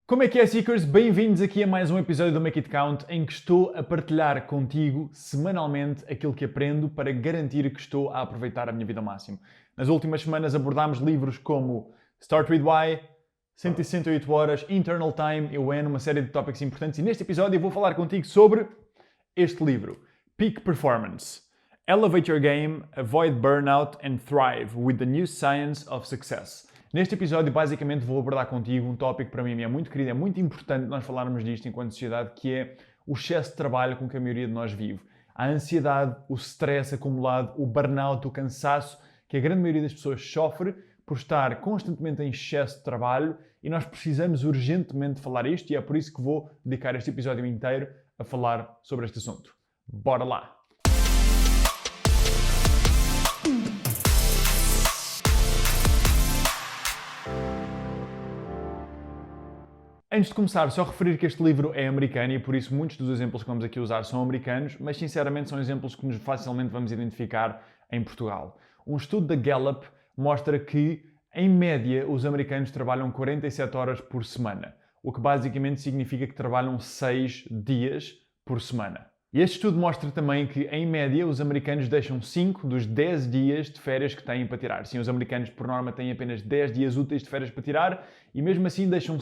Como é que é, Seekers? Bem-vindos aqui a mais um episódio do Make It Count, em que estou a partilhar contigo semanalmente aquilo que aprendo para garantir que estou a aproveitar a minha vida ao máximo. Nas últimas semanas abordámos livros como Start With Why, 168 horas, Internal Time e When, uma série de tópicos importantes, e neste episódio eu vou falar contigo sobre este livro, Peak Performance. Elevate Your Game, Avoid Burnout and Thrive with the New Science of Success. Neste episódio, basicamente, vou abordar contigo um tópico que para mim é muito querido, é muito importante nós falarmos disto enquanto sociedade, que é o excesso de trabalho com que a maioria de nós vive. A ansiedade, o stress acumulado, o burnout, o cansaço que a grande maioria das pessoas sofre por estar constantemente em excesso de trabalho, e nós precisamos urgentemente falar isto, e é por isso que vou dedicar este episódio inteiro a falar sobre este assunto. Bora lá! Antes de começar, só referir que este livro é americano e por isso muitos dos exemplos que vamos aqui usar são americanos, mas sinceramente são exemplos que nos facilmente vamos identificar em Portugal. Um estudo da Gallup mostra que, em média, os americanos trabalham 47 horas por semana, o que basicamente significa que trabalham 6 dias por semana. E este estudo mostra também que, em média, os americanos deixam 5 dos 10 dias de férias que têm para tirar. Sim, os americanos, por norma, têm apenas 10 dias úteis de férias para tirar e, mesmo assim, deixam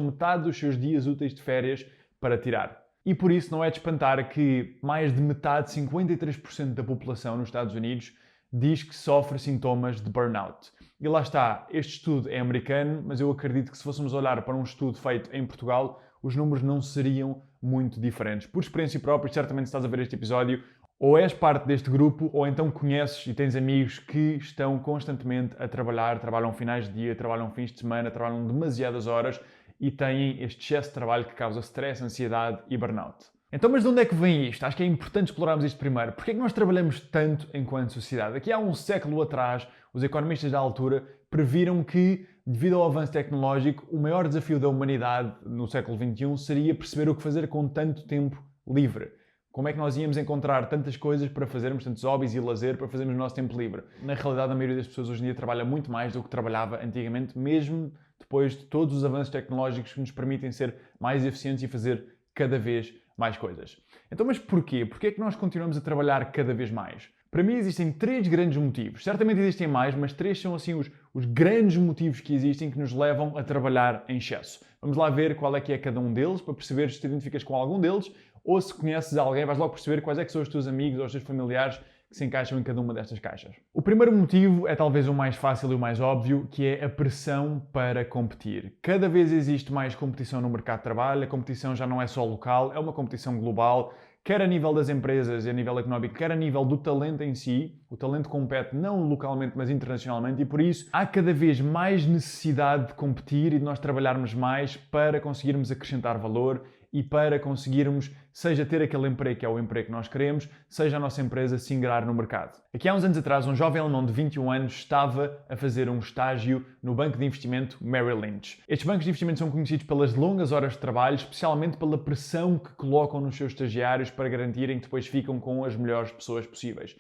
metade dos seus dias úteis de férias para tirar. E por isso não é de espantar que mais de metade, 53% da população nos Estados Unidos, diz que sofre sintomas de burnout. E lá está, este estudo é americano, mas eu acredito que se fôssemos olhar para um estudo feito em Portugal, os números não seriam muito diferentes. Por experiência própria, certamente se estás a ver este episódio, ou és parte deste grupo, ou então conheces e tens amigos que estão constantemente a trabalhar, trabalham finais de dia, trabalham fins de semana, trabalham demasiadas horas e têm este excesso de trabalho que causa stress, ansiedade e burnout. Então, mas de onde é que vem isto? Acho que é importante explorarmos isto primeiro. Porquê é que nós trabalhamos tanto enquanto sociedade? Aqui há um século atrás, os economistas da altura previram que, devido ao avanço tecnológico, o maior desafio da humanidade no século XXI seria perceber o que fazer com tanto tempo livre. Como é que nós íamos encontrar tantas coisas para fazermos, tantos hobbies e lazer para fazermos no nosso tempo livre? Na realidade, a maioria das pessoas hoje em dia trabalha muito mais do que trabalhava antigamente, mesmo depois de todos os avanços tecnológicos que nos permitem ser mais eficientes e fazer cada vez mais coisas. Então, mas porquê? Porquê é que nós continuamos a trabalhar cada vez mais? Para mim existem 3 grandes motivos. Certamente existem mais, mas 3 são assim os grandes motivos que existem que nos levam a trabalhar em excesso. Vamos lá ver qual é que é cada um deles, para perceber se te identificas com algum deles, ou se conheces alguém, vais logo perceber quais é que são os teus amigos ou os teus familiares que se encaixam em cada uma destas caixas. O primeiro motivo é talvez o mais fácil e o mais óbvio, que é a pressão para competir. Cada vez existe mais competição no mercado de trabalho, a competição já não é só local, é uma competição global, quer a nível das empresas e a nível económico, quer a nível do talento em si. O talento compete não localmente, mas internacionalmente, e por isso há cada vez mais necessidade de competir e de nós trabalharmos mais para conseguirmos acrescentar valor e para conseguirmos, seja ter aquele emprego que é o emprego que nós queremos, seja a nossa empresa se ingrar no mercado. Aqui há uns anos atrás, um jovem alemão de 21 anos estava a fazer um estágio no banco de investimento Merrill Lynch. Estes bancos de investimento são conhecidos pelas longas horas de trabalho, especialmente pela pressão que colocam nos seus estagiários para garantirem que depois ficam com as melhores pessoas possíveis.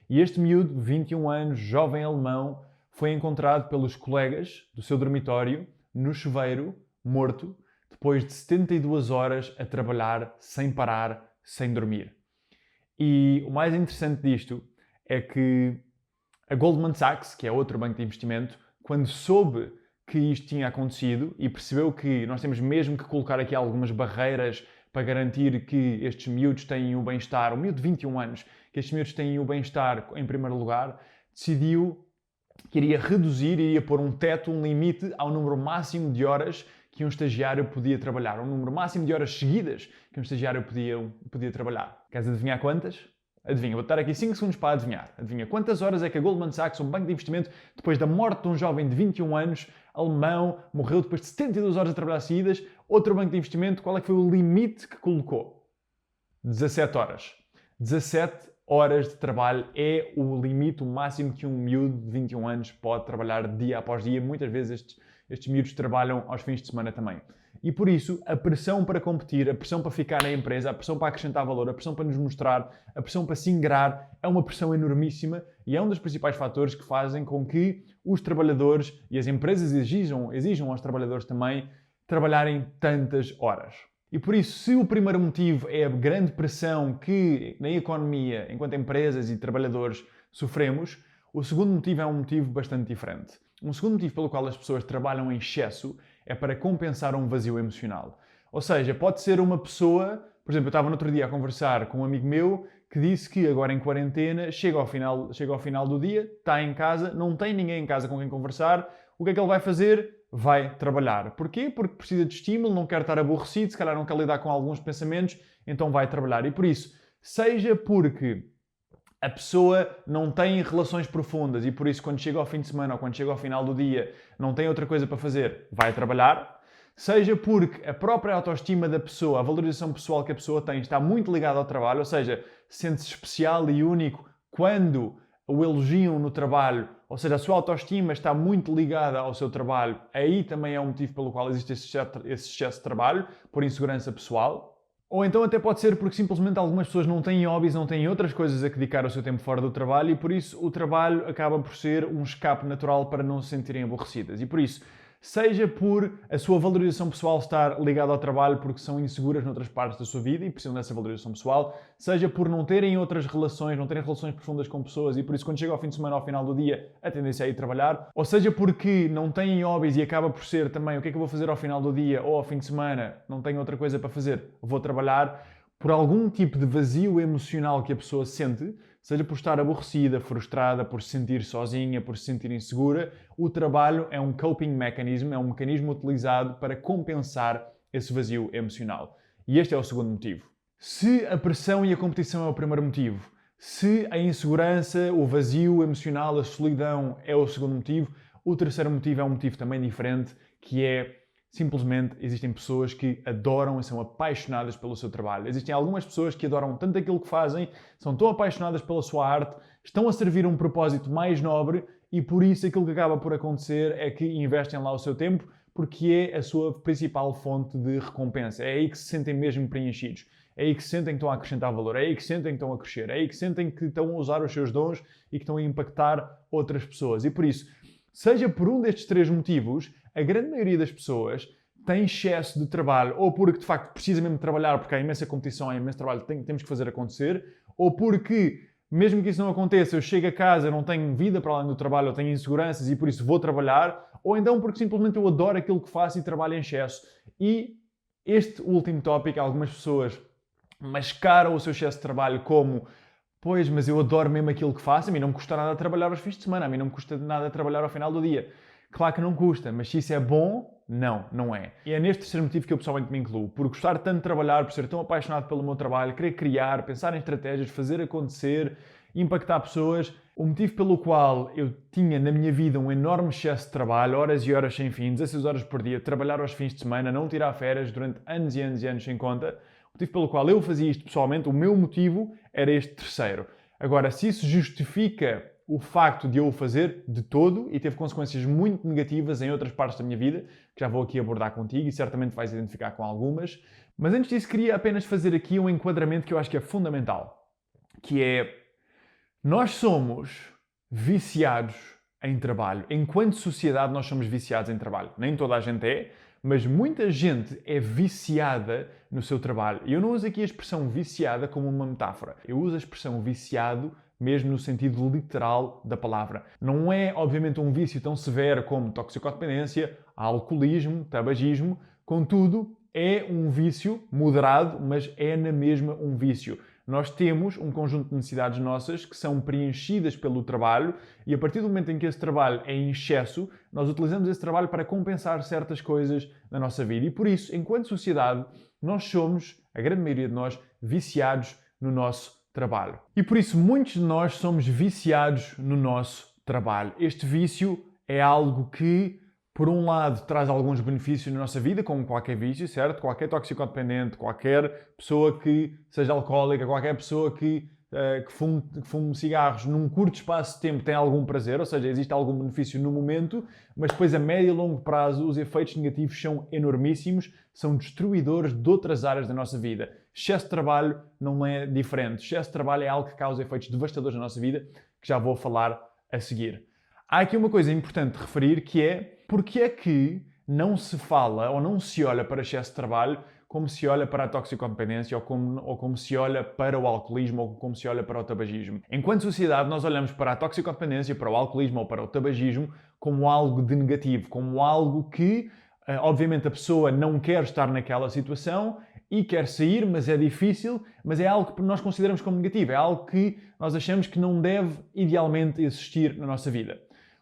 E este miúdo, de 21 anos, jovem alemão, foi encontrado pelos colegas do seu dormitório, no chuveiro, morto, depois de 72 horas a trabalhar sem parar, sem dormir. E o mais interessante disto é que a Goldman Sachs, que é outro banco de investimento, quando soube que isto tinha acontecido e percebeu que nós temos mesmo que colocar aqui algumas barreiras para garantir que estes miúdos têm o bem-estar, um miúdo de 21 anos, que estes miúdos têm o bem-estar em primeiro lugar, decidiu que iria reduzir, iria pôr um teto, um limite ao número máximo de horas que um estagiário podia trabalhar, um número máximo de horas seguidas que um estagiário podia trabalhar. Queres adivinhar quantas? Adivinha, vou dar aqui 5 segundos para adivinhar. Adivinha quantas horas é que a Goldman Sachs, um banco de investimento, depois da morte de um jovem de 21 anos, alemão, morreu depois de 72 horas a trabalhar seguidas, outro banco de investimento, qual é que foi o limite que colocou? 17 horas. 17 horas de trabalho é o limite, o máximo que um miúdo de 21 anos pode trabalhar dia após dia. Muitas vezes estes miúdos trabalham aos fins de semana também. E por isso, a pressão para competir, a pressão para ficar na empresa, a pressão para acrescentar valor, a pressão para nos mostrar, a pressão para se ingrar, é uma pressão enormíssima e é um dos principais fatores que fazem com que os trabalhadores e as empresas exijam aos trabalhadores também trabalharem tantas horas. E por isso, se o primeiro motivo é a grande pressão que na economia, enquanto empresas e trabalhadores, sofremos, o segundo motivo é um motivo bastante diferente. Um segundo motivo pelo qual as pessoas trabalham em excesso é para compensar um vazio emocional. Ou seja, pode ser uma pessoa, por exemplo, eu estava no outro dia a conversar com um amigo meu que disse que agora em quarentena chega ao final do dia, está em casa, não tem ninguém em casa com quem conversar, o que é que ele vai fazer? Vai trabalhar. Porquê? Porque precisa de estímulo, não quer estar aborrecido, se calhar não quer lidar com alguns pensamentos, então vai trabalhar. E por isso, seja porque a pessoa não tem relações profundas e por isso quando chega ao fim de semana ou quando chega ao final do dia não tem outra coisa para fazer, vai trabalhar. Seja porque a própria autoestima da pessoa, a valorização pessoal que a pessoa tem está muito ligada ao trabalho, ou seja, sente-se especial e único quando o elogiam no trabalho, ou seja, a sua autoestima está muito ligada ao seu trabalho, aí também é um motivo pelo qual existe esse excesso de trabalho, por insegurança pessoal. Ou então até pode ser porque simplesmente algumas pessoas não têm hobbies, não têm outras coisas a que dedicar o seu tempo fora do trabalho e por isso o trabalho acaba por ser um escape natural para não se sentirem aborrecidas. E por isso, seja por a sua valorização pessoal estar ligada ao trabalho porque são inseguras noutras partes da sua vida e precisam dessa valorização pessoal, seja por não terem outras relações, não terem relações profundas com pessoas e por isso quando chega ao fim de semana, ao final do dia, a tendência é ir trabalhar, ou seja porque não têm hobbies e acaba por ser também o que é que eu vou fazer ao final do dia ou ao fim de semana, não tenho outra coisa para fazer, vou trabalhar, por algum tipo de vazio emocional que a pessoa sente, seja por estar aborrecida, frustrada, por se sentir sozinha, por se sentir insegura, o trabalho é um coping mechanism, é um mecanismo utilizado para compensar esse vazio emocional. E este é o segundo motivo. Se a pressão e a competição é o primeiro motivo, se a insegurança, o vazio emocional, a solidão é o segundo motivo, o terceiro motivo é um motivo também diferente, que é simplesmente existem pessoas que adoram e são apaixonadas pelo seu trabalho. Existem algumas pessoas que adoram tanto aquilo que fazem, são tão apaixonadas pela sua arte, estão a servir um propósito mais nobre e por isso aquilo que acaba por acontecer é que investem lá o seu tempo porque é a sua principal fonte de recompensa. É aí que se sentem mesmo preenchidos. É aí que sentem que estão a acrescentar valor. É aí que sentem que estão a crescer. É aí que sentem que estão a usar os seus dons e que estão a impactar outras pessoas. E por isso, seja por um destes três motivos, a grande maioria das pessoas tem excesso de trabalho, ou porque de facto precisa mesmo trabalhar porque há imensa competição, há imenso trabalho que temos que fazer acontecer, ou porque, mesmo que isso não aconteça, eu chego a casa, não tenho vida para além do trabalho, eu tenho inseguranças e por isso vou trabalhar, ou então porque simplesmente eu adoro aquilo que faço e trabalho em excesso. E este último tópico, algumas pessoas mascaram o seu excesso de trabalho como pois, mas eu adoro mesmo aquilo que faço, a mim não me custa nada trabalhar aos fins de semana, a mim não me custa nada trabalhar ao final do dia. Claro que não custa, mas se isso é bom, não é. E é neste terceiro motivo que eu pessoalmente me incluo. Por gostar tanto de trabalhar, por ser tão apaixonado pelo meu trabalho, querer criar, pensar em estratégias, fazer acontecer, impactar pessoas. O motivo pelo qual eu tinha na minha vida um enorme excesso de trabalho, horas e horas sem fim, 16 horas por dia, trabalhar aos fins de semana, não tirar férias durante anos e anos e anos sem conta. O motivo pelo qual eu fazia isto pessoalmente, o meu motivo era este terceiro. Agora, se isso justifica o facto de eu o fazer de todo e teve consequências muito negativas em outras partes da minha vida, que já vou aqui abordar contigo e certamente vais identificar com algumas. Mas antes disso, queria apenas fazer aqui um enquadramento que eu acho que é fundamental, que é nós somos viciados em trabalho. Enquanto sociedade, nós somos viciados em trabalho. Nem toda a gente é, mas muita gente é viciada no seu trabalho. E eu não uso aqui a expressão viciada como uma metáfora. Eu uso a expressão viciado mesmo no sentido literal da palavra. Não é, obviamente, um vício tão severo como toxicodependência, alcoolismo, tabagismo. Contudo, é um vício moderado, mas é na mesma um vício. Nós temos um conjunto de necessidades nossas que são preenchidas pelo trabalho e a partir do momento em que esse trabalho é em excesso, nós utilizamos esse trabalho para compensar certas coisas na nossa vida. E por isso, enquanto sociedade, nós somos, a grande maioria de nós, viciados no nosso trabalho. E por isso, muitos de nós somos viciados no nosso trabalho. Este vício é algo que, por um lado, traz alguns benefícios na nossa vida, como qualquer vício, certo? Qualquer toxicodependente, qualquer pessoa que seja alcoólica, qualquer pessoa que fume cigarros num curto espaço de tempo tem algum prazer, ou seja, existe algum benefício no momento, mas depois a médio e longo prazo os efeitos negativos são enormíssimos, são destruidores de outras áreas da nossa vida. Excesso de trabalho não é diferente. Excesso de trabalho é algo que causa efeitos devastadores na nossa vida, que já vou falar a seguir. Há aqui uma coisa importante de referir que é porque é que não se fala ou não se olha para excesso de trabalho como se olha para a toxicodependência ou como se olha para o alcoolismo ou como se olha para o tabagismo. Enquanto sociedade, nós olhamos para a toxicodependência, para o alcoolismo ou para o tabagismo como algo de negativo, como algo que, obviamente, a pessoa não quer estar naquela situação e quer sair, mas é difícil, mas é algo que nós consideramos como negativo, é algo que nós achamos que não deve idealmente existir na nossa vida.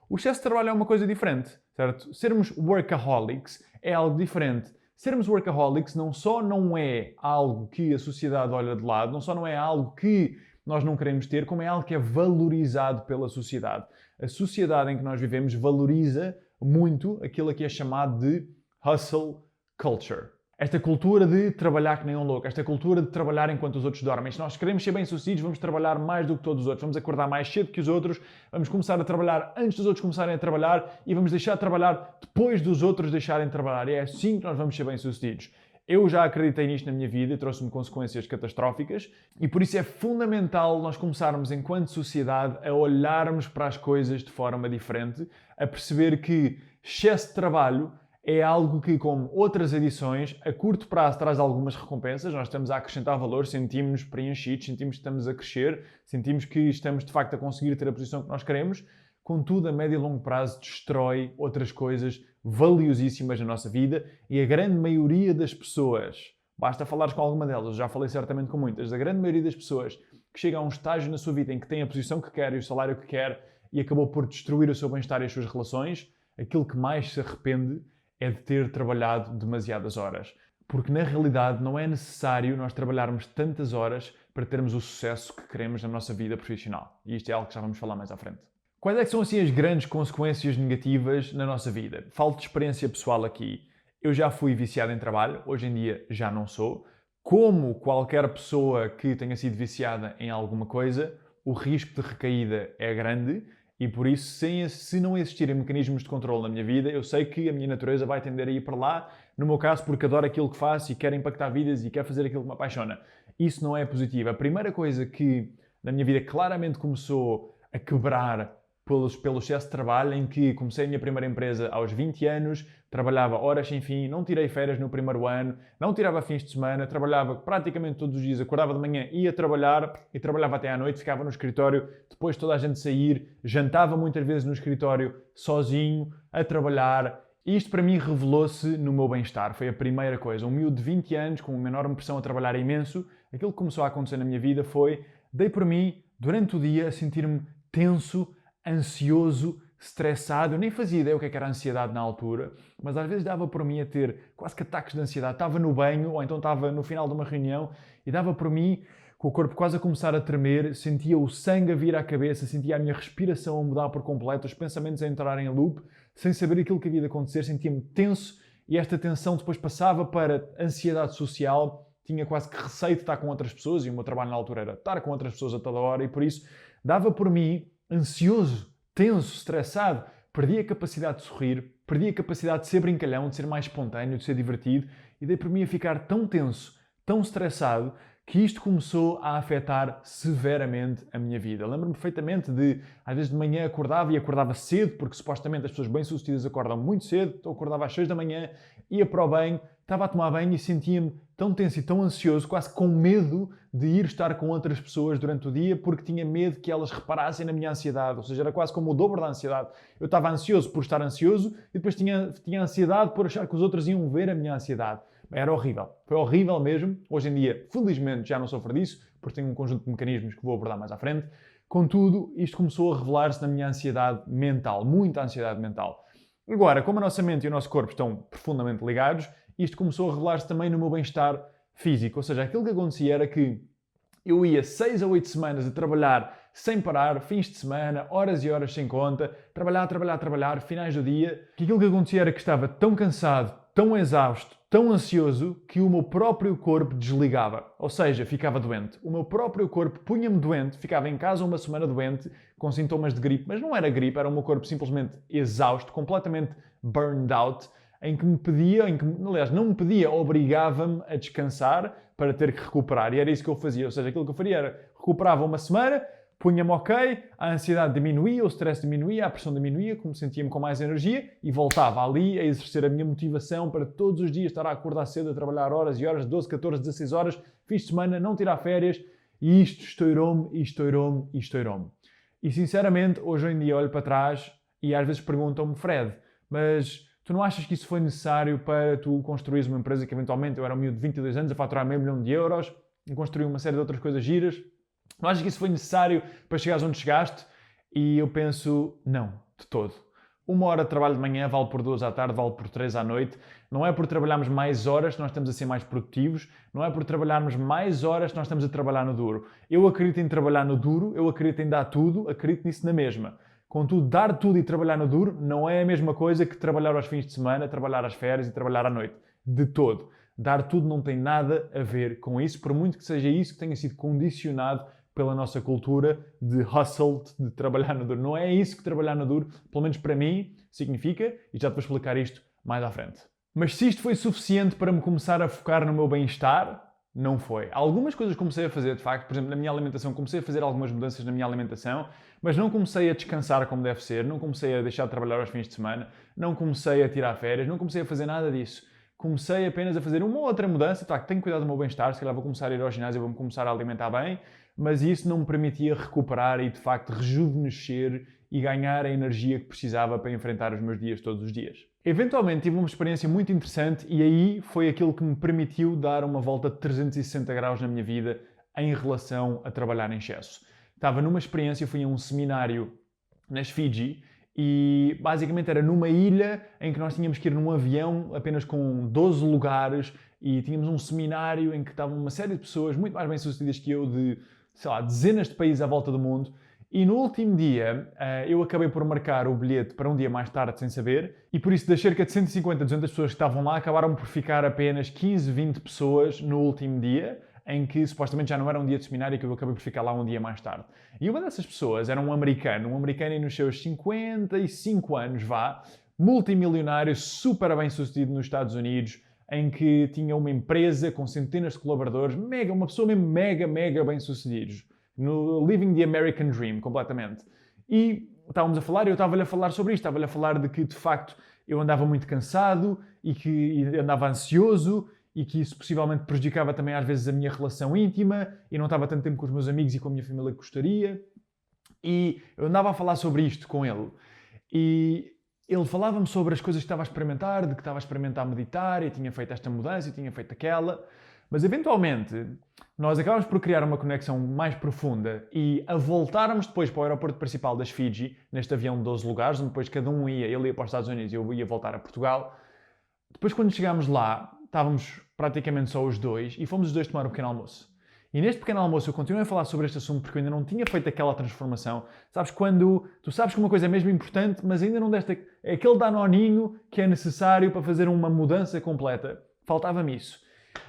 O excesso de trabalho é uma coisa diferente, certo? Sermos workaholics é algo diferente. Sermos workaholics não só não é algo que a sociedade olha de lado, não só não é algo que nós não queremos ter, como é algo que é valorizado pela sociedade. A sociedade em que nós vivemos valoriza muito aquilo que é chamado de hustle culture. Esta cultura de trabalhar que nem um louco, esta cultura de trabalhar enquanto os outros dormem. Se nós queremos ser bem-sucedidos, vamos trabalhar mais do que todos os outros, vamos acordar mais cedo que os outros, vamos começar a trabalhar antes dos outros começarem a trabalhar e vamos deixar de trabalhar depois dos outros deixarem de trabalhar. E é assim que nós vamos ser bem-sucedidos. Eu já acreditei nisto na minha vida e trouxe-me consequências catastróficas e por isso é fundamental nós começarmos, enquanto sociedade, a olharmos para as coisas de forma diferente, a perceber que excesso de trabalho é algo que, como outras adições, a curto prazo traz algumas recompensas, nós estamos a acrescentar valor, sentimos-nos preenchidos, sentimos que estamos a crescer, sentimos que estamos de facto a conseguir ter a posição que nós queremos, contudo, a médio e longo prazo destrói outras coisas valiosíssimas na nossa vida e a grande maioria das pessoas, basta falares com alguma delas, já falei certamente com muitas, a grande maioria das pessoas que chega a um estágio na sua vida em que tem a posição que quer e o salário que quer e acabou por destruir o seu bem-estar e as suas relações, aquilo que mais se arrepende é de ter trabalhado demasiadas horas. Porque na realidade não é necessário nós trabalharmos tantas horas para termos o sucesso que queremos na nossa vida profissional. E isto é algo que já vamos falar mais à frente. Quais é que são assim as grandes consequências negativas na nossa vida? Falo de experiência pessoal aqui. Eu já fui viciado em trabalho, hoje em dia já não sou. Como qualquer pessoa que tenha sido viciada em alguma coisa, o risco de recaída é grande. E por isso, se não existirem mecanismos de controle na minha vida, eu sei que a minha natureza vai tender a ir para lá, no meu caso, porque adoro aquilo que faço e quero impactar vidas e quero fazer aquilo que me apaixona. Isso não é positivo. A primeira coisa que na minha vida claramente começou a quebrar pelo excesso de trabalho, em que comecei a minha primeira empresa aos 20 anos, trabalhava horas sem fim, não tirei férias no primeiro ano, não tirava fins de semana, trabalhava praticamente todos os dias, acordava de manhã, ia trabalhar e trabalhava até à noite, ficava no escritório, depois de toda a gente sair, jantava muitas vezes no escritório sozinho, a trabalhar. E isto para mim revelou-se no meu bem-estar, foi a primeira coisa. Um miúdo de 20 anos, com uma enorme pressão a trabalhar imenso, aquilo que começou a acontecer na minha vida foi, dei por mim, durante o dia, a sentir-me tenso, ansioso, estressado. Eu nem fazia ideia o que era a ansiedade na altura, mas às vezes dava por mim a ter quase que ataques de ansiedade. Estava no banho ou então estava no final de uma reunião e dava por mim com o corpo quase a começar a tremer, sentia o sangue a vir à cabeça, sentia a minha respiração a mudar por completo, os pensamentos a entrarem em loop, sem saber aquilo que havia de acontecer, sentia-me tenso e esta tensão depois passava para ansiedade social, tinha quase que receio de estar com outras pessoas e o meu trabalho na altura era estar com outras pessoas a toda hora e por isso dava por mim ansioso, tenso, estressado, perdi a capacidade de sorrir, perdi a capacidade de ser brincalhão, de ser mais espontâneo, de ser divertido e dei por mim a ficar tão tenso, tão estressado, que isto começou a afetar severamente a minha vida. Lembro-me perfeitamente de, às vezes de manhã acordava e acordava cedo, porque supostamente as pessoas bem-sucedidas acordam muito cedo, então acordava às 6 da manhã, ia para o banho, estava a tomar banho e sentia-me tão tenso e tão ansioso, quase com medo de ir estar com outras pessoas durante o dia, porque tinha medo que elas reparassem na minha ansiedade, ou seja, era quase como o dobro da ansiedade. Eu estava ansioso por estar ansioso e depois tinha ansiedade por achar que os outros iam ver a minha ansiedade. Era horrível. Foi horrível mesmo. Hoje em dia, felizmente, já não sofro disso, porque tenho um conjunto de mecanismos que vou abordar mais à frente. Contudo, isto começou a revelar-se na minha ansiedade mental, muita ansiedade mental. Agora, como a nossa mente e o nosso corpo estão profundamente ligados, isto começou a revelar-se também no meu bem-estar físico. Ou seja, aquilo que acontecia era que eu ia 6 a 8 semanas a trabalhar sem parar, fins de semana, horas e horas sem conta, trabalhar, finais do dia, que aquilo que acontecia era que estava tão cansado, tão exausto, tão ansioso, que o meu próprio corpo desligava. Ou seja, ficava doente. O meu próprio corpo punha-me doente, ficava em casa uma semana doente, com sintomas de gripe, mas não era gripe, era o meu corpo simplesmente exausto, completamente burned out, aliás, não me pedia, obrigava-me a descansar para ter que recuperar. E era isso que eu fazia. Ou seja, aquilo que eu faria era recuperava uma semana, punha-me ok, a ansiedade diminuía, o stress diminuía, a pressão diminuía, sentia-me com mais energia e voltava ali a exercer a minha motivação para todos os dias estar a acordar cedo, a trabalhar horas e horas, 12, 14, 16 horas, fins de semana, não tirar férias, e isto estourou-me, e estourou-me, e estourou-me. E sinceramente, hoje em dia olho para trás e às vezes perguntam-me, Fred, mas tu não achas que isso foi necessário para tu construires uma empresa que eventualmente eu era um miúdo de 22 anos a faturar meio milhão de euros e construir uma série de outras coisas giras? Não achas que isso foi necessário para chegares onde chegaste? E eu penso, não, de todo. 1 hora de trabalho de manhã vale por 2 à tarde, vale por 3 à noite. Não é por trabalharmos mais horas que nós estamos a ser mais produtivos. Não é por trabalharmos mais horas que nós estamos a trabalhar no duro. Eu acredito em trabalhar no duro, eu acredito em dar tudo, acredito nisso na mesma. Contudo, dar tudo e trabalhar no duro não é a mesma coisa que trabalhar aos fins de semana, trabalhar às férias e trabalhar à noite. De todo. Dar tudo não tem nada a ver com isso, por muito que seja isso que tenha sido condicionado pela nossa cultura de hustle, de trabalhar no duro. Não é isso que trabalhar no duro, pelo menos para mim, significa, e já te vou explicar isto mais à frente. Mas se isto foi suficiente para me começar a focar no meu bem-estar, não foi. Algumas coisas comecei a fazer, de facto, por exemplo, na minha alimentação, comecei a fazer algumas mudanças na minha alimentação, mas não comecei a descansar como deve ser, não comecei a deixar de trabalhar aos fins de semana, não comecei a tirar férias, não comecei a fazer nada disso. Comecei apenas a fazer uma ou outra mudança, tá, tenho cuidado do meu bem-estar, se calhar vou começar a ir ao ginásio, vou-me começar a alimentar bem, mas isso não me permitia recuperar e, de facto, rejuvenescer e ganhar a energia que precisava para enfrentar os meus dias todos os dias. Eventualmente tive uma experiência muito interessante e aí foi aquilo que me permitiu dar uma volta de 360 graus na minha vida em relação a trabalhar em excesso. Estava numa experiência, fui a um seminário nas Fiji e basicamente era numa ilha em que nós tínhamos que ir num avião apenas com 12 lugares e tínhamos um seminário em que estavam uma série de pessoas muito mais bem-sucedidas que eu de, sei lá, dezenas de países à volta do mundo. E no último dia, eu acabei por marcar o bilhete para um dia mais tarde sem saber e por isso das cerca de 150, 200 pessoas que estavam lá, acabaram por ficar apenas 15, 20 pessoas no último dia, em que supostamente já não era um dia de seminário e que eu acabei por ficar lá um dia mais tarde. E uma dessas pessoas era um americano nos seus 55 anos, multimilionário, super bem-sucedido nos Estados Unidos, em que tinha uma empresa com centenas de colaboradores, uma pessoa mesmo mega bem-sucedidos. No Living the American Dream, completamente. E estávamos a falar, eu estava-lhe a falar sobre isto, estava-lhe a falar de que, de facto, eu andava muito cansado e andava ansioso e que isso possivelmente prejudicava também às vezes a minha relação íntima e não estava tanto tempo com os meus amigos e com a minha família que gostaria. E eu andava a falar sobre isto com ele. E ele falava-me sobre as coisas que estava a experimentar, de que estava a experimentar meditar e tinha feito esta mudança e tinha feito aquela. Mas eventualmente nós acabámos por criar uma conexão mais profunda e a voltarmos depois para o aeroporto principal das Fiji, neste avião de 12 lugares, onde depois cada um ia, ele ia para os Estados Unidos e eu ia voltar a Portugal. Depois quando chegámos lá, estávamos praticamente só os dois e fomos os dois tomar um pequeno almoço. E neste pequeno almoço eu continuei a falar sobre este assunto porque eu ainda não tinha feito aquela transformação. Sabes, quando tu sabes que uma coisa é mesmo importante, mas ainda não deste aquele danoninho que é necessário para fazer uma mudança completa. Faltava-me isso.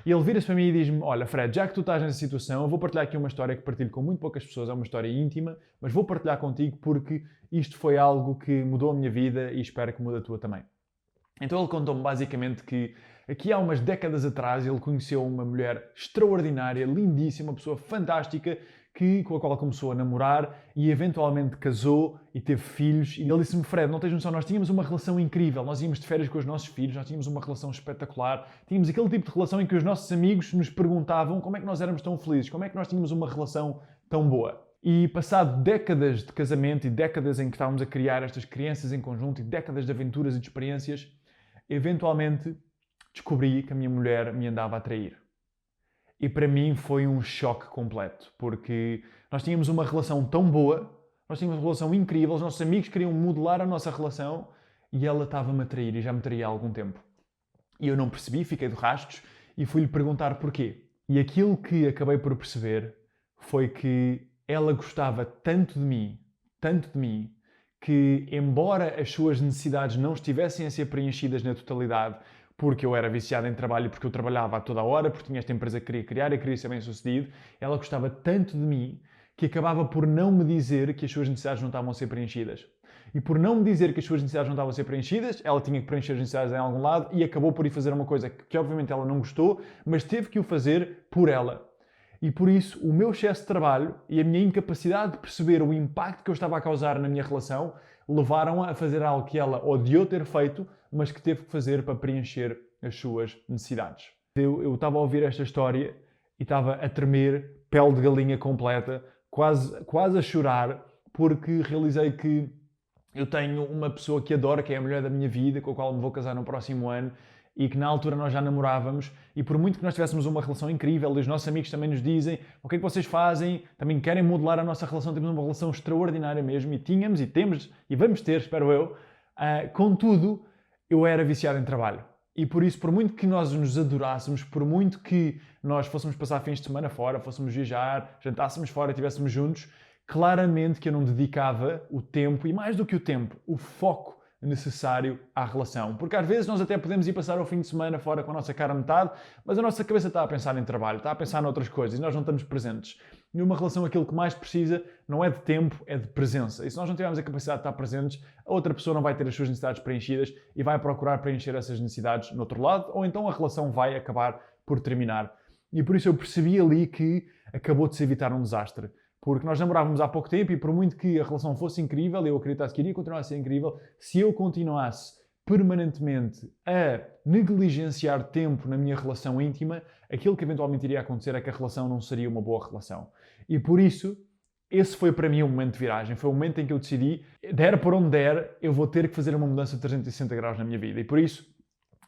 E ele vira-se para mim e diz-me, olha Fred, já que tu estás nessa situação, eu vou partilhar aqui uma história que partilho com muito poucas pessoas, é uma história íntima, mas vou partilhar contigo porque isto foi algo que mudou a minha vida e espero que mude a tua também. Então ele contou-me basicamente que aqui há umas décadas atrás ele conheceu uma mulher extraordinária, lindíssima, uma pessoa fantástica, com a qual começou a namorar e eventualmente casou e teve filhos. E ele disse-me, Fred, não tens noção, nós tínhamos uma relação incrível, nós íamos de férias com os nossos filhos, nós tínhamos uma relação espetacular, tínhamos aquele tipo de relação em que os nossos amigos nos perguntavam como é que nós éramos tão felizes, como é que nós tínhamos uma relação tão boa. E passado décadas de casamento e décadas em que estávamos a criar estas crianças em conjunto e décadas de aventuras e de experiências, eventualmente descobri que a minha mulher me andava a trair. E para mim foi um choque completo, porque nós tínhamos uma relação tão boa, nós tínhamos uma relação incrível, os nossos amigos queriam modelar a nossa relação e ela estava-me a trair e já me traía há algum tempo. E eu não percebi, fiquei de rastos e fui-lhe perguntar porquê. E aquilo que acabei por perceber foi que ela gostava tanto de mim, que embora as suas necessidades não estivessem a ser preenchidas na totalidade, porque eu era viciado em trabalho, porque eu trabalhava a toda a hora, porque tinha esta empresa que queria criar e queria ser bem-sucedido, ela gostava tanto de mim que acabava por não me dizer que as suas necessidades não estavam a ser preenchidas. E por não me dizer que as suas necessidades não estavam a ser preenchidas, ela tinha que preencher as necessidades em algum lado e acabou por ir fazer uma coisa que obviamente ela não gostou, mas teve que o fazer por ela. E por isso, o meu excesso de trabalho e a minha incapacidade de perceber o impacto que eu estava a causar na minha relação levaram-a a fazer algo que ela odiou ter feito, mas que teve que fazer para preencher as suas necessidades. Eu estava a ouvir esta história e estava a tremer, pele de galinha completa, quase a chorar, porque realizei que eu tenho uma pessoa que adoro, que é a mulher da minha vida, com a qual me vou casar no próximo ano, e que na altura nós já namorávamos, e por muito que nós tivéssemos uma relação incrível, e os nossos amigos também nos dizem o que é que vocês fazem, também querem modelar a nossa relação, temos uma relação extraordinária mesmo, e tínhamos, e temos, e vamos ter, espero eu. Contudo, eu era viciado em trabalho. E por isso, por muito que nós nos adorássemos, por muito que nós fôssemos passar fins de semana fora, fôssemos viajar, jantássemos fora e estivéssemos juntos, claramente que eu não dedicava o tempo, e mais do que o tempo, o foco necessário à relação. Porque às vezes nós até podemos ir passar o fim de semana fora com a nossa cara a metade, mas a nossa cabeça está a pensar em trabalho, está a pensar noutras coisas e nós não estamos presentes. E numa relação aquilo que mais precisa não é de tempo, é de presença. E se nós não tivermos a capacidade de estar presentes, a outra pessoa não vai ter as suas necessidades preenchidas e vai procurar preencher essas necessidades no outro lado, ou então a relação vai acabar por terminar. E por isso eu percebi ali que acabou de se evitar um desastre. Porque nós namorávamos há pouco tempo e por muito que a relação fosse incrível, eu acreditasse que iria continuar a ser incrível, se eu continuasse permanentemente a negligenciar tempo na minha relação íntima, aquilo que eventualmente iria acontecer é que a relação não seria uma boa relação. E por isso, esse foi para mim um momento de viragem. Foi o momento em que eu decidi, der por onde der, eu vou ter que fazer uma mudança de 360 graus na minha vida. E por isso,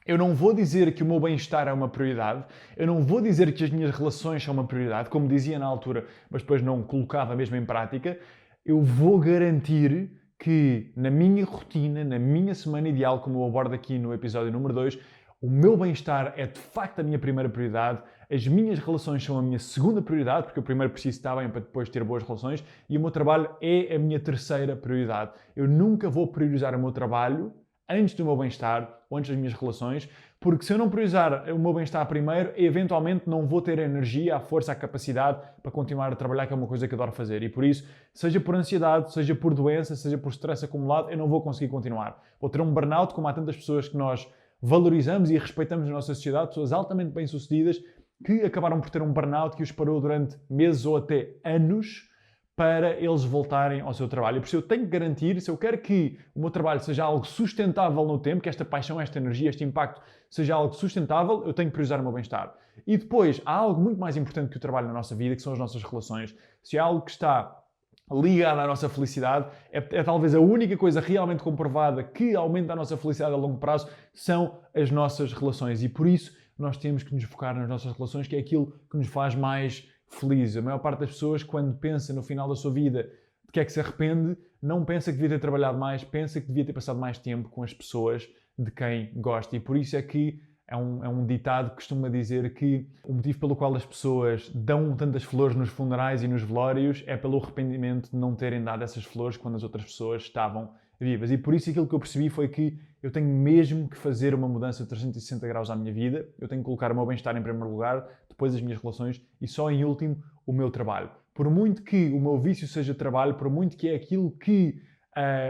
eu não vou dizer que o meu bem-estar é uma prioridade, eu não vou dizer que as minhas relações são uma prioridade, como dizia na altura, mas depois não colocava mesmo em prática. Eu vou garantir que na minha rotina, na minha semana ideal, como eu abordo aqui no episódio número 2, o meu bem-estar é de facto a minha primeira prioridade, as minhas relações são a minha segunda prioridade, porque eu primeiro preciso estar bem para depois ter boas relações, e o meu trabalho é a minha terceira prioridade. Eu nunca vou priorizar o meu trabalho antes do meu bem-estar ou antes das minhas relações, porque se eu não priorizar o meu bem-estar primeiro, eventualmente não vou ter a energia, a força, a capacidade para continuar a trabalhar, que é uma coisa que adoro fazer. E por isso, seja por ansiedade, seja por doença, seja por stress acumulado, eu não vou conseguir continuar. Vou ter um burnout, como há tantas pessoas que nós valorizamos e respeitamos na nossa sociedade, pessoas altamente bem-sucedidas, que acabaram por ter um burnout que os parou durante meses ou até anos, para eles voltarem ao seu trabalho. E por isso eu tenho que garantir, se eu quero que o meu trabalho seja algo sustentável no tempo, que esta paixão, esta energia, este impacto seja algo sustentável, eu tenho que priorizar o meu bem-estar. E depois, há algo muito mais importante que o trabalho na nossa vida, que são as nossas relações. Se há algo que está ligado à nossa felicidade, é talvez a única coisa realmente comprovada que aumenta a nossa felicidade a longo prazo, são as nossas relações. E por isso, nós temos que nos focar nas nossas relações, que é aquilo que nos faz mais feliz. A maior parte das pessoas, quando pensa no final da sua vida de que é que se arrepende, não pensa que devia ter trabalhado mais, pensa que devia ter passado mais tempo com as pessoas de quem gosta. E por isso é que é um ditado que costuma dizer que o motivo pelo qual as pessoas dão tantas flores nos funerais e nos velórios é pelo arrependimento de não terem dado essas flores quando as outras pessoas estavam vivas. E por isso aquilo que eu percebi foi que eu tenho mesmo que fazer uma mudança de 360 graus à minha vida. Eu tenho que colocar o meu bem-estar em primeiro lugar, depois as minhas relações e só em último o meu trabalho. Por muito que o meu vício seja trabalho, por muito que é aquilo que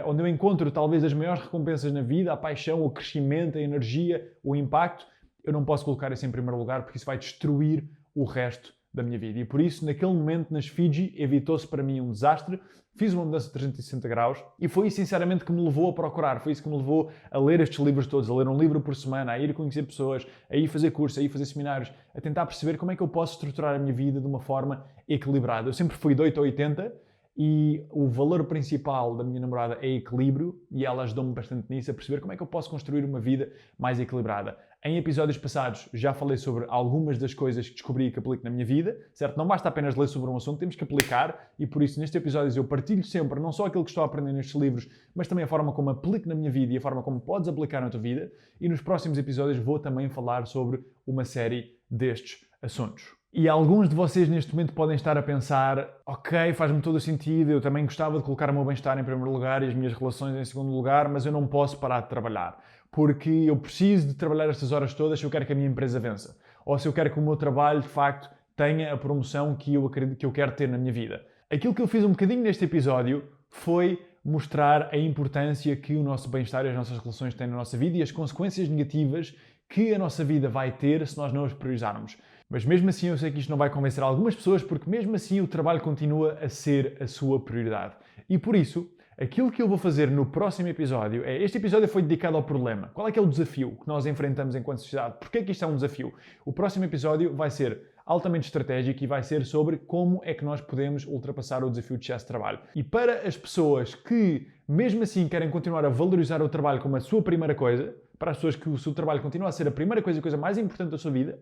onde eu encontro talvez as maiores recompensas na vida, a paixão, o crescimento, a energia, o impacto, eu não posso colocar isso em primeiro lugar porque isso vai destruir o resto da minha vida. E por isso, naquele momento, nas Fiji, evitou-se para mim um desastre. Fiz uma mudança de 360 graus e foi isso, sinceramente, que me levou a procurar. Foi isso que me levou a ler estes livros todos, a ler um livro por semana, a ir conhecer pessoas, a ir fazer cursos, a ir fazer seminários, a tentar perceber como é que eu posso estruturar a minha vida de uma forma equilibrada. Eu sempre fui de 8 a 80 e o valor principal da minha namorada é equilíbrio e ela ajudou-me bastante nisso, a perceber como é que eu posso construir uma vida mais equilibrada. Em episódios passados já falei sobre algumas das coisas que descobri e que aplico na minha vida, certo? Não basta apenas ler sobre um assunto, temos que aplicar e por isso nestes episódios eu partilho sempre não só aquilo que estou a aprender nestes livros, mas também a forma como aplico na minha vida e a forma como podes aplicar na tua vida. E nos próximos episódios vou também falar sobre uma série destes assuntos. E alguns de vocês neste momento podem estar a pensar, ok, faz-me todo o sentido, eu também gostava de colocar o meu bem-estar em primeiro lugar e as minhas relações em segundo lugar, mas eu não posso parar de trabalhar, porque eu preciso de trabalhar estas horas todas se eu quero que a minha empresa vença, ou se eu quero que o meu trabalho, de facto, tenha a promoção que eu acredito que eu quero ter na minha vida. Aquilo que eu fiz um bocadinho neste episódio foi mostrar a importância que o nosso bem-estar e as nossas relações têm na nossa vida e as consequências negativas que a nossa vida vai ter se nós não os priorizarmos. Mas mesmo assim eu sei que isto não vai convencer algumas pessoas, porque mesmo assim o trabalho continua a ser a sua prioridade. E por isso, aquilo que eu vou fazer no próximo episódio é... Este episódio foi dedicado ao problema. Qual é que é o desafio que nós enfrentamos enquanto sociedade? Porquê é que isto é um desafio? O próximo episódio vai ser altamente estratégico e vai ser sobre como é que nós podemos ultrapassar o desafio de excesso de trabalho. E para as pessoas que, mesmo assim, querem continuar a valorizar o trabalho como a sua primeira coisa, para as pessoas que o seu trabalho continua a ser a primeira coisa, a coisa mais importante da sua vida,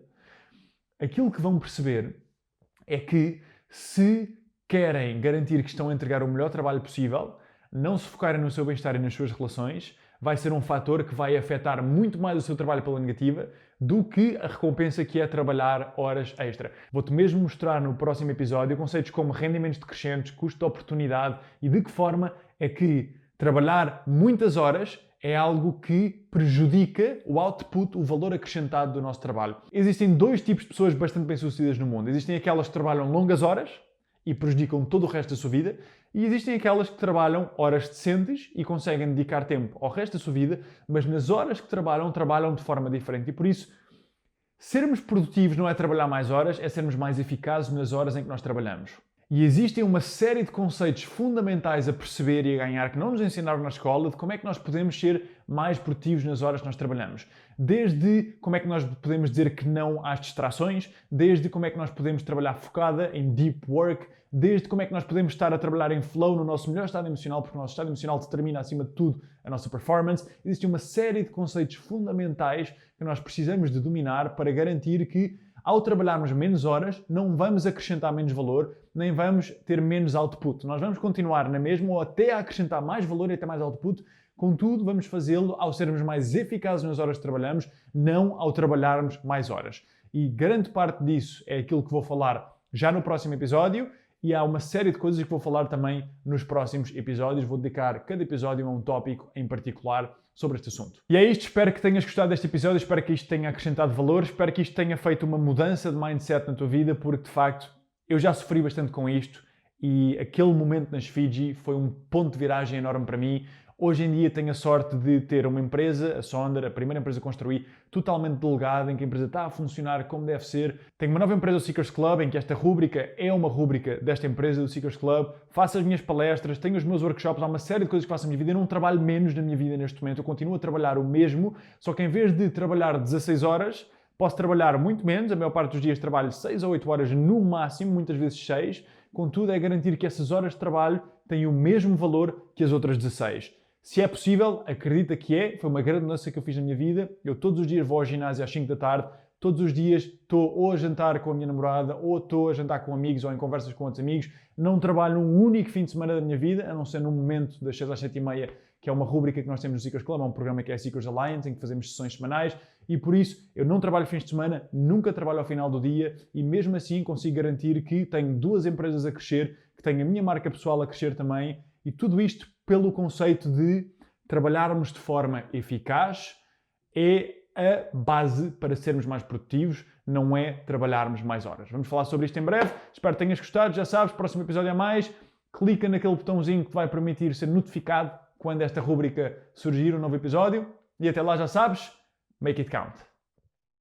aquilo que vão perceber é que se querem garantir que estão a entregar o melhor trabalho possível, não se focarem no seu bem-estar e nas suas relações, vai ser um fator que vai afetar muito mais o seu trabalho pela negativa do que a recompensa que é trabalhar horas extra. Vou-te mesmo mostrar no próximo episódio conceitos como rendimentos decrescentes, custo de oportunidade e de que forma é que trabalhar muitas horas é algo que prejudica o output, o valor acrescentado do nosso trabalho. Existem dois tipos de pessoas bastante bem-sucedidas no mundo. Existem aquelas que trabalham longas horas e prejudicam todo o resto da sua vida, e existem aquelas que trabalham horas decentes e conseguem dedicar tempo ao resto da sua vida, mas nas horas que trabalham de forma diferente. E por isso, sermos produtivos não é trabalhar mais horas, é sermos mais eficazes nas horas em que nós trabalhamos. E existem uma série de conceitos fundamentais a perceber e a ganhar que não nos ensinaram na escola de como é que nós podemos ser mais produtivos nas horas que nós trabalhamos. Desde como é que nós podemos dizer que não às distrações, desde como é que nós podemos trabalhar focada em deep work, desde como é que nós podemos estar a trabalhar em flow no nosso melhor estado emocional, porque o nosso estado emocional determina acima de tudo a nossa performance. Existe uma série de conceitos fundamentais que nós precisamos de dominar para garantir que ao trabalharmos menos horas, não vamos acrescentar menos valor, nem vamos ter menos output. Nós vamos continuar na mesma ou até a acrescentar mais valor e até mais output, contudo, vamos fazê-lo ao sermos mais eficazes nas horas que trabalhamos, não ao trabalharmos mais horas. E grande parte disso é aquilo que vou falar já no próximo episódio, e há uma série de coisas que vou falar também nos próximos episódios. Vou dedicar cada episódio a um tópico em particular sobre este assunto. E é isto, espero que tenhas gostado deste episódio, espero que isto tenha acrescentado valor, espero que isto tenha feito uma mudança de mindset na tua vida, porque de facto eu já sofri bastante com isto e aquele momento nas Fiji foi um ponto de viragem enorme para mim. Hoje em dia tenho a sorte de ter uma empresa, a Sonder, a primeira empresa que construí, totalmente delegada, em que a empresa está a funcionar como deve ser. Tenho uma nova empresa, o Seekers Club, em que esta rúbrica é uma rúbrica desta empresa, do Seekers Club. Faço as minhas palestras, tenho os meus workshops, há uma série de coisas que faço na minha vida. Eu não trabalho menos na minha vida neste momento, eu continuo a trabalhar o mesmo, só que em vez de trabalhar 16 horas, posso trabalhar muito menos. A maior parte dos dias trabalho 6 ou 8 horas no máximo, muitas vezes 6. Contudo, é garantir que essas horas de trabalho têm o mesmo valor que as outras 16. Se é possível, acredita que é. Foi uma grande mudança que eu fiz na minha vida. Eu todos os dias vou ao ginásio às 5 da tarde. Todos os dias estou ou a jantar com a minha namorada, ou estou a jantar com amigos, ou em conversas com outros amigos. Não trabalho um único fim de semana da minha vida, a não ser no momento das 6 às 7h30, que é uma rúbrica que nós temos no Seekers Club, é um programa que é a Seekers Alliance, em que fazemos sessões semanais. E por isso, eu não trabalho fins de semana, nunca trabalho ao final do dia, e mesmo assim consigo garantir que tenho 2 empresas a crescer, que tenho a minha marca pessoal a crescer também, e tudo isto pelo conceito de trabalharmos de forma eficaz é a base para sermos mais produtivos, não é trabalharmos mais horas. Vamos falar sobre isto em breve. Espero que tenhas gostado. Já sabes, próximo episódio a mais. Clica naquele botãozinho que te vai permitir ser notificado quando esta rúbrica surgir, um novo episódio. E até lá já sabes, make it count.